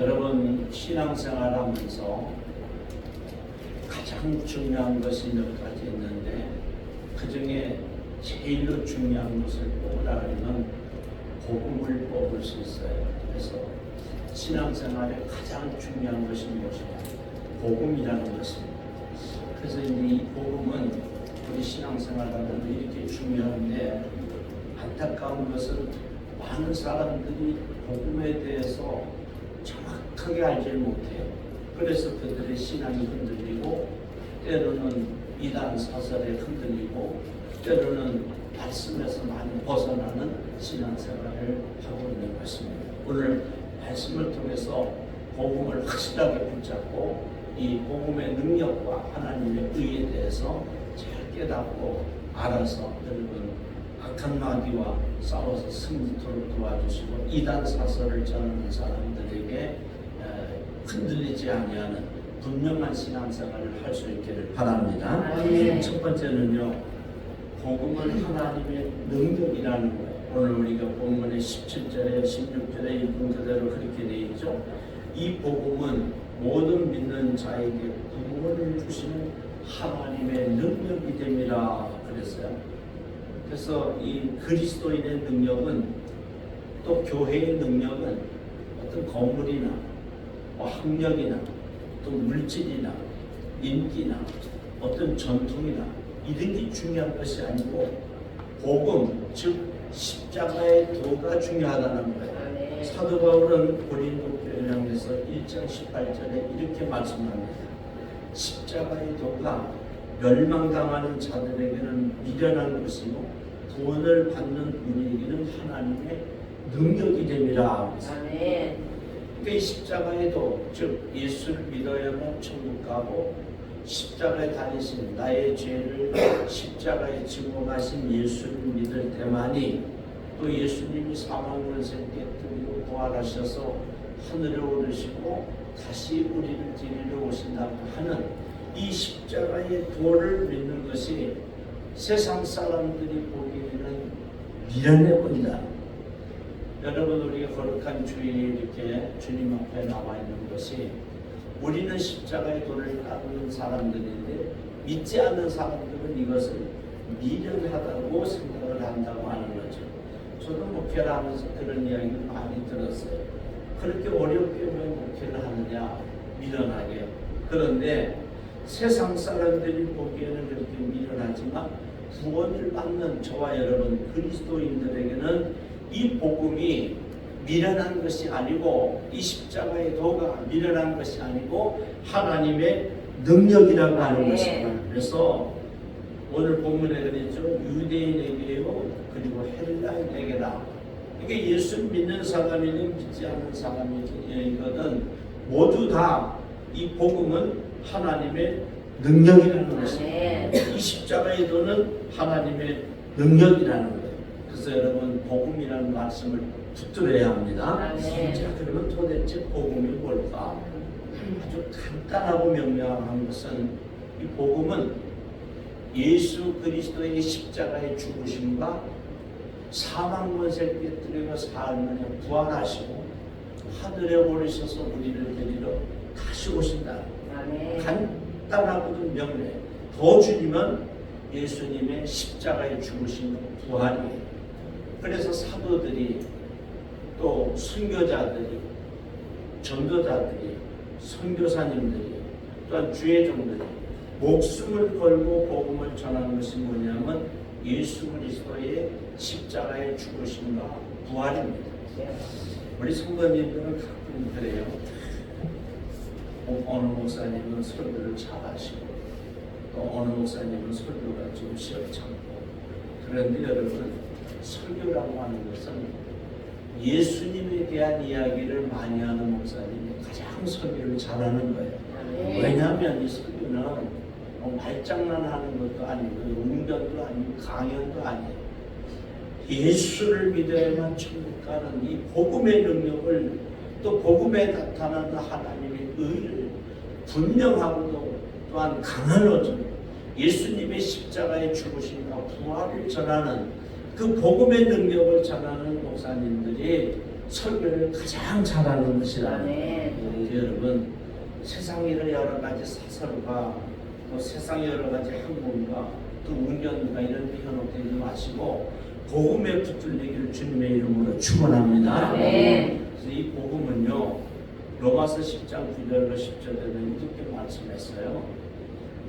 여러분 신앙생활 하면서 가장 중요한 것이 몇 가지 있는데 그 중에 제일로 중요한 것을 뽑으라 하면 복음을 뽑을 수 있어요. 그래서 신앙생활에 가장 중요한 것이 무엇이냐? 복음이라는 것입니다. 그래서 이제 이 복음은 우리 신앙생활하는 이렇게 중요한데 안타까운 것은 많은 사람들이 복음에 대해서 정확하게 알지 못해요. 그래서 그들의 신앙이 흔들리고 때로는 이단 사설에 흔들리고 때로는 말씀에서 많이 벗어나는 신앙생활을 하고 있는 것입니다. 오늘 말씀을 통해서 복음을 확실하게 붙잡고 이 복음의 능력과 하나님의 의에 대해서 잘 깨닫고 알아서 여러분 악한 마귀와 싸워서 승리토록 도와주시고 이단 사설을 전하는 사람들에게 흔들리지 아니하는 분명한 신앙생활을 할 수 있기를 바랍니다. 첫 번째는요, 복음은 하나님의 능력이라는 거예요. 오늘 우리가 본문의 17절에 16절에 읽은 그대로 그렇게 되어 있죠. 이 복음은 모든 믿는 자에게 구원을 주시는 하나님의 능력이 됩니다. 그랬어요. 그래서 이 그리스도인의 능력은 또 교회의 능력은 어떤 건물이나 학력이나 또 물질이나 인기나 어떤 전통이나 이런 게 중요한 것이 아니고 복음, 즉 십자가의 도가 중요하다는 거예요. 사도 바울은 고린도 교회를 향해서 1장 18절에 이렇게 말씀합니다. 십자가의 도가 멸망당하는 자들에게는 미련한 것이고 구원을 받는 우리에게는 하나님의 능력이 됩니다. 이 십자가의 도, 즉 예수를 믿어야만 천국 가고 십자가에 달리신 나의 죄를 십자가에 지고 가신 예수를 믿을 때만이 또 예수님이 사망을 깨뜨리고 부활하셔서 하늘에 오르시고 다시 우리를 데리러 오신다고 하는 이 십자가의 도를 믿는 것이 세상 사람들이 보기에는 미련해 보인다. 여러분 우리가 거룩한 주일에 이렇게 주님 앞에 나와 있는 것이 우리는 십자가의 도를 따르는 사람들인데 믿지 않는 사람들은 이것을 미련하다고 생각을 한다고 하는 거죠. 저도 목회를 하면서 그런 이야기를 많이 들었어요. 그렇게 어렵게 왜 목회를 하느냐, 미련하게. 그런데 세상 사람들이 보기에는 그렇게 미련하지만 구원을 받는 저와 여러분 그리스도인들에게는 이 복음이 미련한 것이 아니고 이 십자가의 도가 미련한 것이 아니고 하나님의 능력이라고 하는 것입니다. 그래서 오늘 본문에 그랬죠. 유대인에게요 그리고 헬라인에게다. 이게 예수 믿는 사람이든 믿지 않는 사람이거든 모두 다 이 복음은 하나님의 능력이라는 것입니다. 이 십자가의 도는 하나님의 능력이라는 거예요. 그래서 여러분 복음이라는 말씀을 붙들어야 합니다. 자, 그러면 도대체 복음이 뭘까? 아주 간단하고 명료한 것은 이 복음은 예수 그리스도의 십자가의 죽으심과 사망 권세를 깨뜨리고 사흘 부활하시고 하늘에 오르셔서 우리를 데리러 다시 오신다. 간단하고도 명료해. 더 줄이면 예수님의 십자가의 죽으심 부활이에요. 그래서 사도들이 또 선교자들이 전도자들이 선교사님들이 또한 주의 종들이 목숨을 걸고 복음을 전하는 것이 뭐냐면 예수 그리스도의 십자가의 죽으심과 부활입니다. 우리 성도님들은 가끔 그래요. 어느 목사님은 설교를 잘하시고 또 어느 목사님은 설교가 좀 시원찮고 그런데 여러분 설교라고 하는 것은 예수님에 대한 이야기를 많이 하는 목사님이 가장 설교를 잘하는 거예요. 왜냐하면 이 설교는 말장난하는 것도 아니고 웅변도 아니고 강연도 아니에요. 예수를 믿어야만 천국 가는 이 복음의 능력을 또 복음에 나타나는 하나님의 의를 분명하고도 또한 강한 어조로 예수님의 십자가의 죽으심과 부활을 전하는 그 복음의 능력을 전하는 목사님들이 설교를 가장 잘하는 것이라. 아멘. 여러분, 세상의 여러 가지 사설과 또 세상의 여러 가지 학문과 또 운전과 이런 데 현혹되지 마시고 복음에 붙들리기를 주님의 이름으로 축원합니다. 그래서 이 복음은요, 로마서 10장 9절로 10절에는 이렇게 말씀했어요.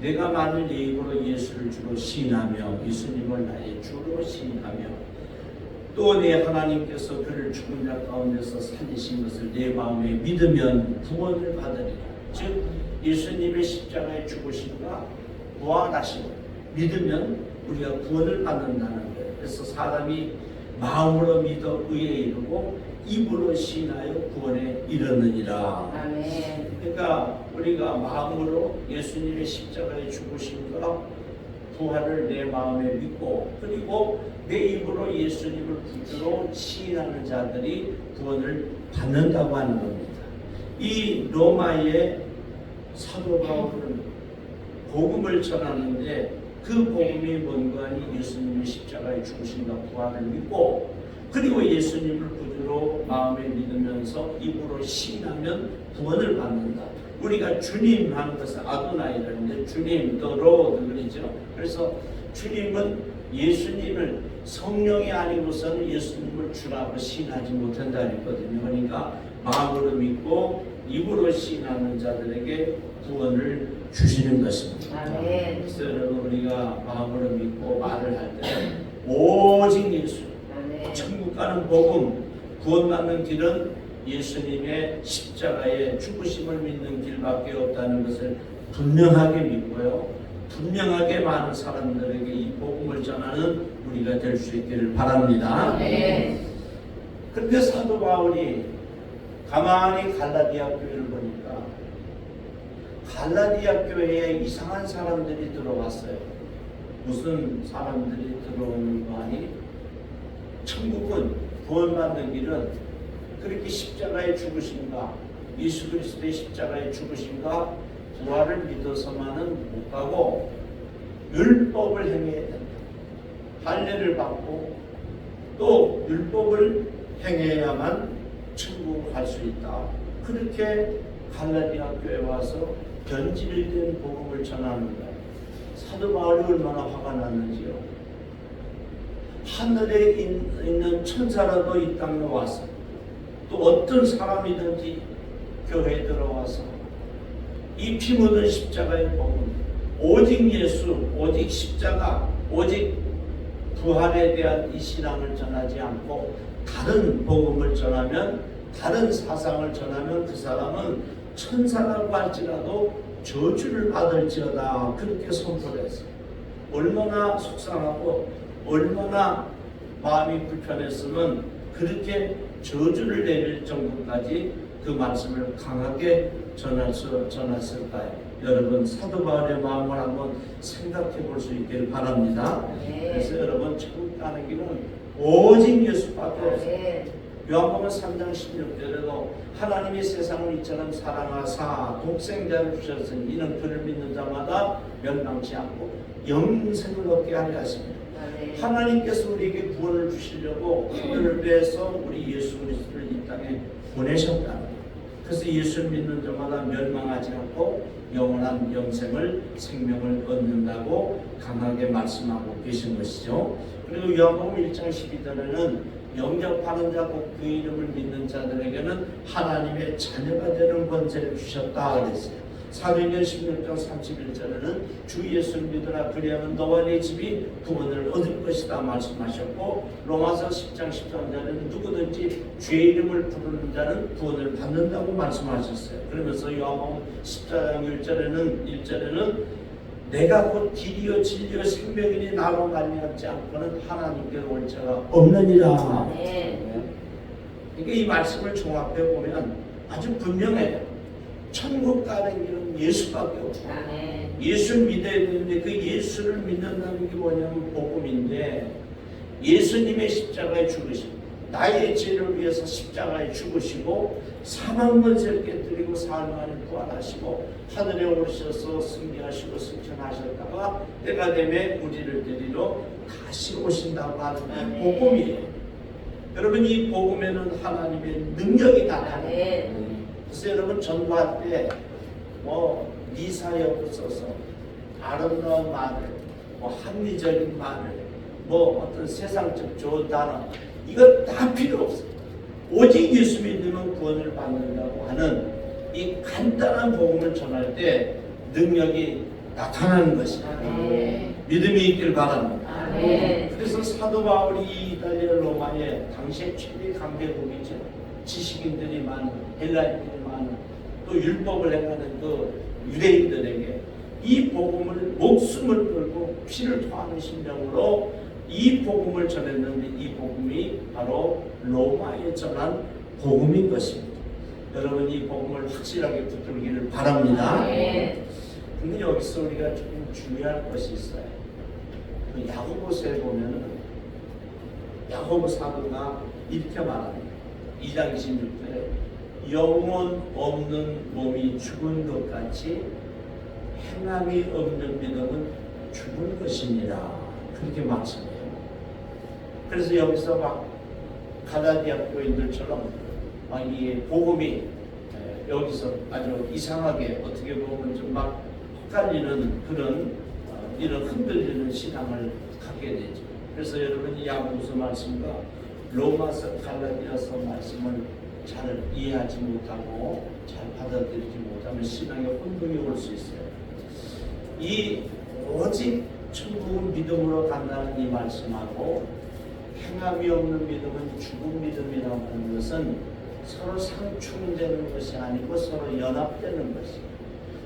내가 만일 내 입으로 예수를 주로 시인하며 예수님을 나의 주로 시인하며 또 내 하나님께서 그를 죽은 자 가운데서 살리신 것을 내 마음에 믿으면 구원을 받으리라. 즉 예수님의 십자가에 죽으심과 부활하심을 믿으면 우리가 구원을 받는다는 거예요. 그래서 사람이 마음으로 믿어 의에 이르고 입으로 시인하여 구원에 이르느니라. 아멘. 그러니까 우리가 마음으로 예수님의 십자가에 죽으심과 부활을 내 마음에 믿고 그리고 내 입으로 예수님을 구주로 시인하는 자들이 구원을 받는다고 하는 겁니다. 이 로마의 사도 바울은 복음을 전하는데 그 복음이 뭔가 하니 예수님의 십자가에 죽으심과 부활을 믿고 그리고 예수님을 구주로 마음에 믿으면서 입으로 시인하면 구원을 받는다. 우리가 주님 하는 것은 아도나이라는데 주님, 또 로드 그러죠. 그래서 주님은 예수님을 성령이 아니고서는 예수님을 주라고 시인하지 못한다 했거든요. 그러니까 마음으로 믿고 입으로 시인하는 자들에게 구원을 주시는 것입니다. 아멘. 그래서 여러분 우리가 마음으로 믿고 말을 할 때 오직 예수, 천국 가는 복음, 구원받는 길은 예수님의 십자가의 죽으심을 믿는 길밖에 없다는 것을 분명하게 믿고요. 분명하게 많은 사람들에게 이 복음을 전하는 우리가 될 수 있기를 바랍니다. 그런데 사도 바울이 가만히 갈라디아 교회를 보니까 갈라디아 교회에 이상한 사람들이 들어왔어요. 무슨 사람들이 들어오는 거 아니? 천국은 구원받는 길은 그렇게 십자가의 죽으심과 예수 그리스도의 십자가의 죽으심과 부활을 믿어서만은 못 가고 율법을 행해야 된다. 할례를 받고 또 율법을 행해야만 천국을 갈 수 있다. 그렇게 갈라디아 교회에 와서 변질된 복음을 전하는 거예요. 사도 바울이 얼마나 화가 났는지요. 하늘에 있는 천사라도 이 땅에 와서 또 어떤 사람이든지 교회에 들어와서 이 피 묻은 십자가의 복음, 오직 예수, 오직 십자가, 오직 부활에 대한 이 신앙을 전하지 않고 다른 복음을 전하면, 다른 사상을 전하면 그 사람은 천사라고 할지라도 저주를 받을지어다. 그렇게 선포를 했어요. 얼마나 속상하고 얼마나 마음이 불편했으면 그렇게 저주를 내릴 정도까지 그 말씀을 강하게 전했을까요? 여러분 사도 바울의 마음을 한번 생각해 볼 수 있기를 바랍니다. 그래서 여러분 천국 가는 길은 오직 예수밖에 없어요. 요한복음 3장 16절에도 하나님이 세상을 이처럼 사랑하사 독생자를 주셨으니 이는 그를 믿는 자마다 멸망치 않고 영생을 얻게 하려 하십니다. 하나님께서 우리에게 구원을 주시려고 그들을 위해서 우리 예수 그리스도를 이 땅에 보내셨다. 그래서 예수를 믿는 자마다 멸망하지 않고 영원한 영생을 생명을 얻는다고 강하게 말씀하고 계신 것이죠. 그리고 요한복음 1장 12절에는 영접하는 자 곧 그 이름을 믿는 자들에게는 하나님의 자녀가 되는 권세를 주셨다 그랬어요. 사도행전 16장 31절에는 주 예수를 믿으라 그리하면 너와 네 집이 구원을 얻을 것이다 말씀하셨고, 로마서 10장 13절에는 누구든지 주의 이름을 부르는 자는 구원을 받는다고 말씀하셨어요. 그러면서 요한복음 14장 1절에는 내가 곧 길이요 진리요 생명이니 나로 말미암지 않고는 하나님께로 올 자가 없느니라. 그러니까 이 말씀을 종합해 보면 아주 분명해요. 천국 가는 길은 예수밖에 없고 예수를 믿어야 되는데 그 예수를 믿는다는 게 뭐냐면 복음인데, 예수님의 십자가에 죽으시고 나의 죄를 위해서 십자가에 죽으시고 사망 권세를 깨뜨리고 사흘 만에 부활하시고 하늘에 오르셔서 승리하시고 승천하셨다가 때가 되매 우리를 데리러 다시 오신다고 하는 복음이에요. 여러분 이 복음에는 하나님의 능력이 나타나요. 그래서 여러분 전도할 때 뭐 미사역을 써서 아름다운 말을, 뭐 합리적인 말을, 뭐 어떤 세상적 좋은 단어 이거 다 필요 없어요. 오직 예수 믿으면 구원을 받는다고 하는 이 간단한 복음을 전할 때 능력이 나타나는 것이다. 믿음이 있길 바랍니다. 그래서 사도 바울이 이탈리아 로마의 당시의 최대 강대국이죠. 지식인들이 많은, 헬라인들이 많은, 또 율법을 행하는 그 유대인들에게 이 복음을 목숨을 걸고 피를 토하는 심정으로 이 복음을 전했는데 이 복음이 바로 로마에 전한 복음인 것입니다. 여러분 이 복음을 확실하게 붙들기를 바랍니다. 근데 여기서 우리가 조금 주의할 것이 있어요. 그 야고보서에 보면은 야고보 사도가 이렇게 말합니다. 2장 26절에 영혼 없는 몸이 죽은 것 같이 행함이 없는 믿음은 죽은 것입니다. 그렇게 말씀해요. 그래서 여기서 막 갈라디아 교인들처럼 이 복음이 여기서 아주 이상하게 어떻게 보면 좀 막 헷갈리는 그런 이런 흔들리는 신앙을 갖게 되죠. 그래서 여러분이 야고보서 말씀과 로마서 갈라디아서 말씀을 잘 이해하지 못하고 잘 받아들이지 못하면 신앙에 혼동이 올 수 있어요. 이 오직 천국은 믿음으로 간다는 이 말씀하고 행함이 없는 믿음은 죽은 믿음이라고 하는 것은 서로 상충되는 것이 아니고 서로 연합되는 것이에요.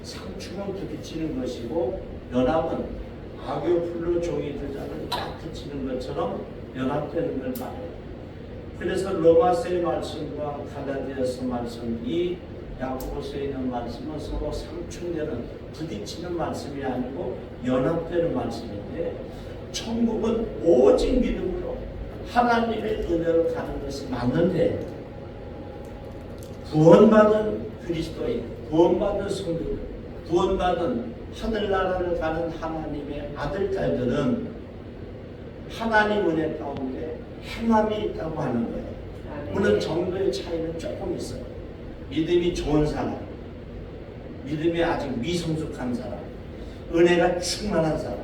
상충은 부딪히는 것이고 연합은 악의 풀로 종이 되자는 딱 붙이는 것처럼 연합되는 걸 말해요. 그래서 로마서의 말씀과 갈라디아서 말씀, 이 야고보서에 있는 말씀은 서로 상충되는, 부딪히는 말씀이 아니고 연합되는 말씀인데, 천국은 오직 믿음으로 하나님의 은혜로 가는 것이 맞는데, 구원받은 그리스도인, 구원받은 성도들, 구원받은 하늘나라를 가는 하나님의 아들, 딸들은 하나님 은혜 가운데 행함이 있다고 하는 거예요. 물론 정도의 차이는 조금 있어요. 믿음이 좋은 사람, 믿음이 아직 미성숙한 사람, 은혜가 충만한 사람,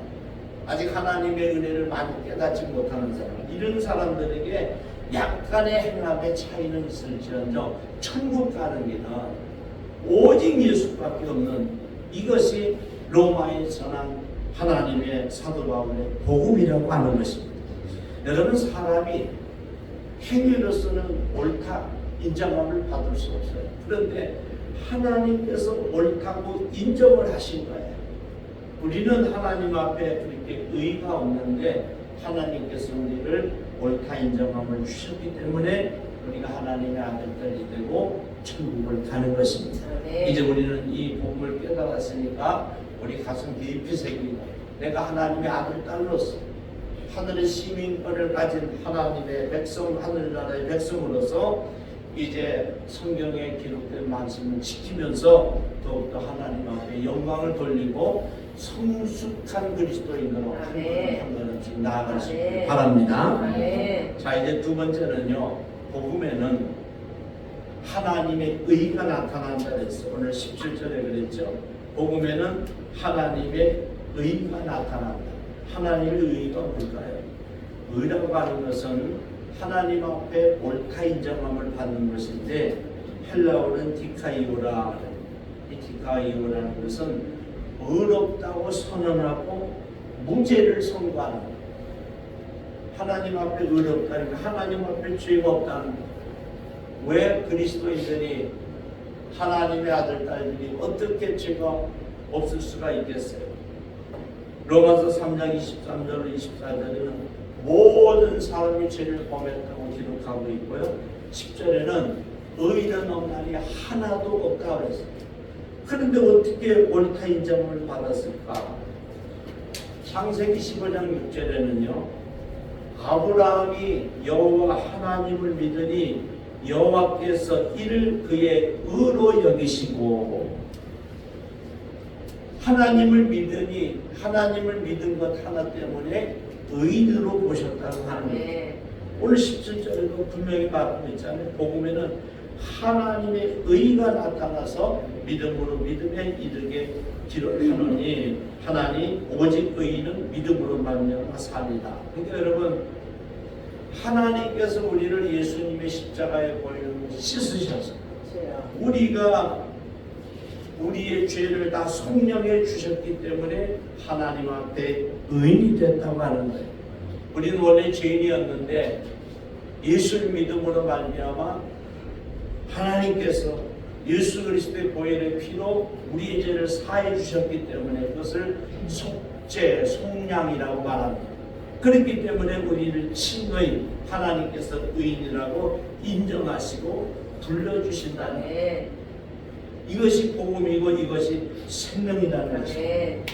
아직 하나님의 은혜를 많이 깨닫지 못하는 사람, 이런 사람들에게 약간의 행함의 차이는 있을지언정 천국 가는 길은 오직 예수밖에 없는, 이것이 로마에 전한 하나님의 사도 바울의 복음이라고 하는 것입니다. 여러분 사람이 행위로서는 옳다 인정함을 받을 수 없어요. 그런데 하나님께서 옳다고 인정을 하신 거예요. 우리는 하나님 앞에 그렇게 의가 없는데 하나님께서 우리를 옳다 인정함을 주셨기 때문에 우리가 하나님의 아들들이 되고 천국을 가는 것입니다. 이제 우리는 이 복음을 깨달았으니까 우리 가슴 깊이 새기고 내가 하나님의 아들 딸로서 하늘의 시민권을 가진 하나님의 백성, 하늘나라의 백성으로서 이제 성경에 기록된 말씀을 지키면서 더욱더 하나님 앞에 영광을 돌리고 성숙한 그리스도인으로 한 걸음씩 나아갈 수 있길 바랍니다. 자, 이제 두 번째는요, 복음에는 하나님의 의가 나타난다 그랬어요. 오늘 17절에 그랬죠. 복음에는 하나님의 의가 나타난다. 하나님의 의가 뭘까요? 의라고 하는 것은 하나님 앞에 옳다 인정함을 받는 것인데, 헬라어는 디카이오라, 이 디카이오라는 것은 의롭다고 선언하고 무죄를 선고하는 것. 하나님 앞에 의롭다는 것, 하나님 앞에 죄가 없다는 것. 왜 그리스도인들이 하나님의 아들, 딸들이 어떻게 죄가 없을 수가 있겠어요? 로마서 3장 23절 24절에는 모든 사람이 죄를 범했다고 기록하고 있고요. 10절에는 의인은 없나니 하나도 없다고 그랬어요. 그런데 어떻게 옳다 인정을 받았을까? 창세기 15장 6절에는요. 아브라함이 여호와 하나님을 믿으니 여호와께서 이를 그의 의로 여기시고, 하나님을 믿으니 하나님을 믿은 것 하나 때문에 의인으로 보셨다고 하는 거예요. 오늘 17절에도 분명히 말하고 있잖아요. 복음에는 하나님의 의가 나타나서 믿음으로 믿음에 이르게 기록하노니 하나님 오직 의인은 믿음으로 말미암아 살리라. 그러니까 여러분, 하나님께서 우리를 예수님의 십자가에 보이는 씻으셔서 우리가 우리의 죄를 다 속량해 주셨기 때문에 하나님 앞에 의인이 됐다고 하는 거예요. 우리는 원래 죄인이었는데 예수를 믿음으로 말미암아 하나님께서 예수 그리스도의 보혈의 피로 우리의 죄를 사해 주셨기 때문에 그것을 속죄, 속량이라고 말합니다. 그렇기 때문에 우리를 친의 하나님께서 의인이라고 인정하시고 불러주신다는 거예요. 이것이 복음이고 이것이 생명이라는 것입니다.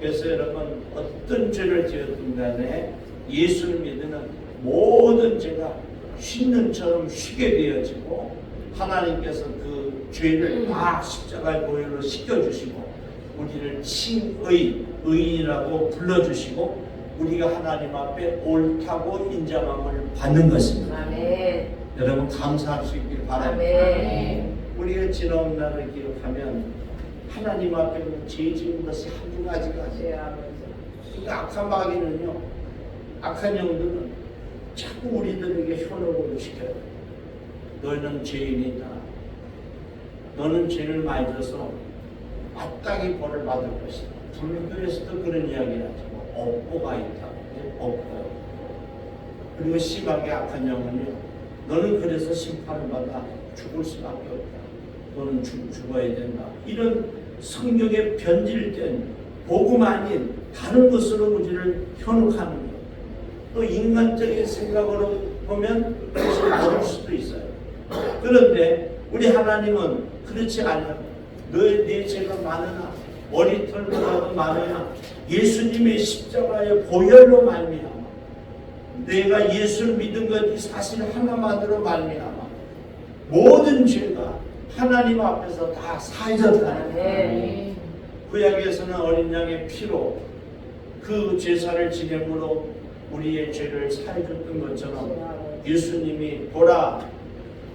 그래서 여러분, 어떤 죄를 지었든 간에 예수를 믿으면 모든 죄가 쉰눈처럼 쉬게 되어지고 하나님께서 그 죄를 다 십자가의 보혈로 씻겨주시고 우리를 친의, 의인이라고 불러주시고 우리가 하나님 앞에 옳다고 인정함을 받는 것입니다. 아멘. 여러분, 감사할 수 있길 바랍니다. 아멘. 우리가 지나온 날을 기록하면 하나님 앞에는 죄 지은 것이 한두 가지가 아니에요. 그러니까 악한 마귀는요, 악한 영들은 자꾸 우리들에게 현혹을 시켜요. 너는 죄인이다. 너는 죄를 많이 져서 마땅히 벌을 받을 것이다. 불교에서도 그런 이야기를 하죠. 업보가 있다고. 업보요. 그리고 심하게 악한 영은요, 너는 그래서 심판을 받아 죽을 수밖에 없다. 너는 죽어야 된다. 이런 성경에 변질된 복음 아닌 다른 것으로 우리를 현혹하는 것. 또 인간적인 생각으로 보면 그것이 맞을 수도 있어요. 그런데 우리 하나님은 그렇지 않아요. 네 죄가 많으나 머리털보다도 많으나 예수님의 십자가의 보혈로 말미암아 내가 예수를 믿은 것 이 사실 하나만으로 말미암아 모든 죄가 하나님 앞에서 다 사해졌다는 거예요. 구약에서는 어린 양의 피로 그 제사를 지냄으로 우리의 죄를 사해줬던 것처럼 예수님이 보라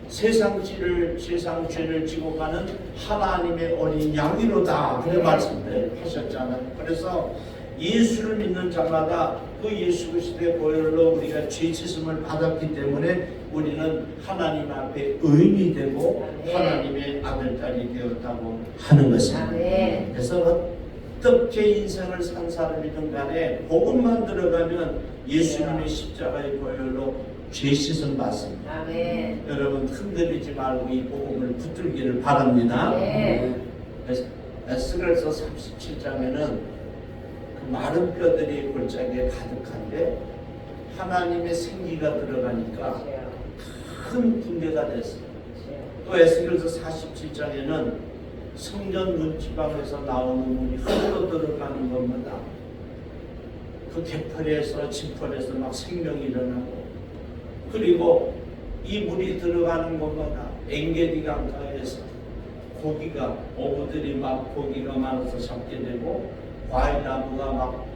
세상 죄를 지고 가는 하나님의 어린 양이로다. 그런 말씀을 하셨잖아요. 그래서 예수를 믿는 자마다 그 예수 그리스도의 보혈로 우리가 죄 씻음을 받았기 때문에 우리는 하나님 앞에 의인이 되고 하나님의 아들, 딸이 되었다고 하는 것입니다. 그래서 어떻게 인생을 산 사람이든 간에 복음만 들어가면 예수님의 십자가의 보혈로 죄 씻음 받습니다. 아멘. 여러분 흔들리지 말고 이 복음을 붙들기를 바랍니다. 에스겔서 37장에는 그 마른 뼈들이 골짜기에 가득한데 하나님의 생기가 들어가니까 큰 군대가 됐어요. 또 에스겔서 47장에는 성전 문지방에서 나오는 문이 흘러 들어가는 것마다 그 개펄에서 진펄에서 막 생명이 일어나고 그리고 이 물이 들어가는 곳마다 엥게디 강가에서 고기가 어부들이 막 고기가 많아서 잡게 되고 과일나무가 막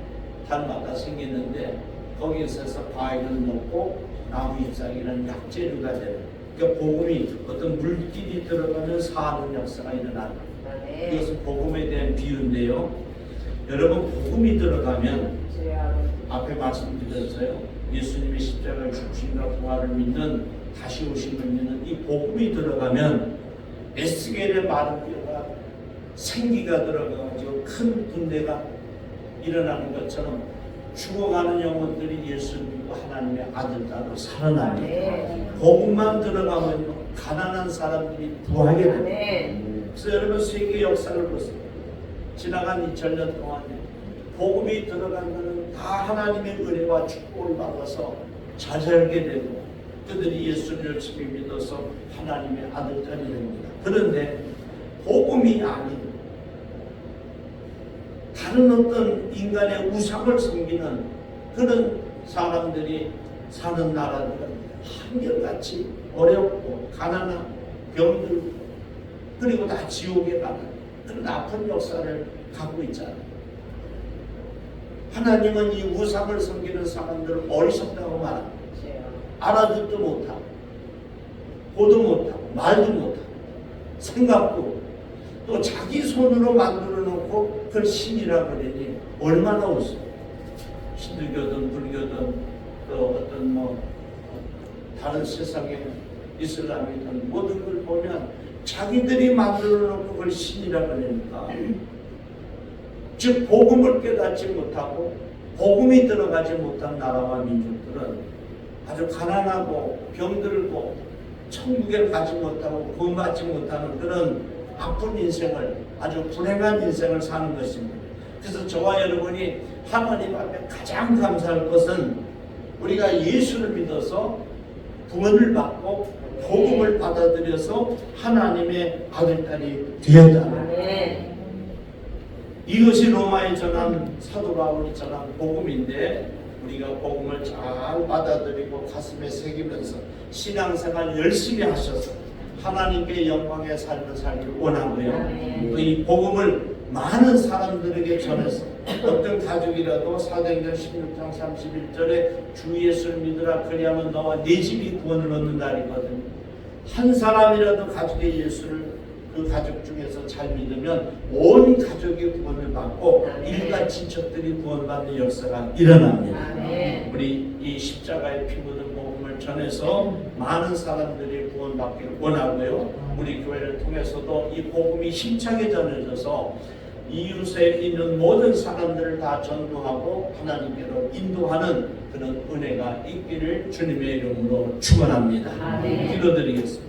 달마다 생기는데 거기서 과일을 먹고 나무 잎사귀는 약재류가 되는 그러니까 복음이 어떤 물길이 들어가면 사는 역사가 일어나는 이것은 복음에 대한 비유인데요. 여러분 복음이 들어가면 앞에 말씀드렸어요. 예수님의 십자가의 죽으심과 부활을 믿는 다시 오심을 믿는 이 복음이 들어가면 에스겔의 마른 뼈가 생기가 들어가가지고 큰 군대가 일어나는 것처럼 죽어가는 영혼들이 예수 믿고 하나님의 아들, 딸로 살아납니다. 복음만 들어가면요 가난한 사람들이 부하게 됩니다. 그래서 여러분 세계 역사를 보세요. 지나간 2000년 동안에 복음이 들어가면 다 하나님의 은혜와 축복을 받아서 잘 살게 되고 그들이 예수를 열심히 믿어서 하나님의 아들, 딸이 됩니다. 그런데 복음이 아닌 다른 어떤 인간의 우상을 섬기는 그런 사람들이 사는 나라들은 한결같이 어렵고 가난하고 병들고 그리고 다 지옥에 가는 그런 아픈 역사를 갖고 있잖아요. 하나님은 이 우상을 섬기는 사람들을 어리석다고 말합니다. 알아듣도 못하고 보도 못하고 말도 못하고 생각도 또 자기 손으로 만들어 놓고 그걸 신이라 그러니 얼마나 웃어. 힌두교든 불교든 또 어떤 뭐 다른 세상의 이슬람이든 모든 걸 보면 자기들이 만들어 놓고 그걸 신이라 그러니까 즉 복음을 깨닫지 못하고 복음이 들어가지 못한 나라와 민족들은 아주 가난하고 병들고 천국에 가지 못하고 구원받지 못하는 그런 아픈 인생을, 아주 불행한 인생을 사는 것입니다. 그래서 저와 여러분이 하나님 앞에 가장 감사할 것은 우리가 예수를 믿어서 구원을 받고 복음을 받아들여서 하나님의 아들, 딸이 되었다는 거예요. 이것이 로마에 전한 사도 바울이 전한 복음인데 우리가 복음을 잘 받아들이고 가슴에 새기면서 신앙생활 열심히 하셔서 하나님께 영광의 삶을 살기를 원하고요. 또 이 복음을 많은 사람들에게 전해서 어떤 가족이라도 사도행전 16장 31절에 주 예수를 믿으라 그리하면 너와 네 집이 구원을 얻는 날이거든요. 한 사람이라도 가족의 예수를 그 가족 중에서 잘 믿으면 온 가족이 구원을 받고 일가 친척들이 구원받는 역사가 일어납니다. 우리 이 십자가의 피 묻은 복음을 전해서 많은 사람들이 구원받기를 원하고요. 우리 교회를 통해서도 이 복음이 힘차게 전해져서 이웃에 있는 모든 사람들을 다 전도하고 하나님께로 인도하는 그런 은혜가 있기를 주님의 이름으로 축원합니다. 기도드리겠습니다.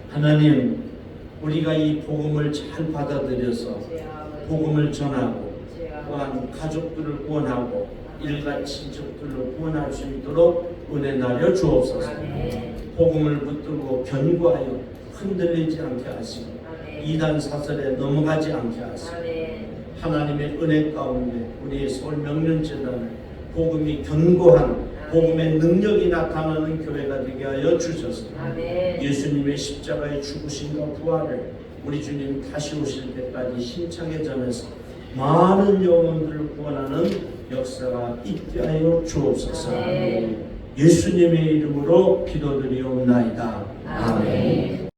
하나님, 우리가 이 복음을 잘 받아들여서 복음을 전하고 또한 가족들을 구원하고 일가 친척들로 구원할 수 있도록 은혜 나려 주옵소서. 복음을 붙들고 견고하여 흔들리지 않게 하시고 이단 사설에 넘어가지 않게 하시고 하나님의 은혜 가운데 우리의 서울 명륜재단을 복음이 견고한 복음의 능력이 나타나는 교회가 되게 하여 주셔서 예수님의 십자가의 죽으심과 부활을 우리 주님 다시 오실 때까지 힘차게 전해서 많은 영혼들을 구원하는 역사가 있게 하여 주옵소서. 예수님의 이름으로 기도드리옵나이다. 아멘.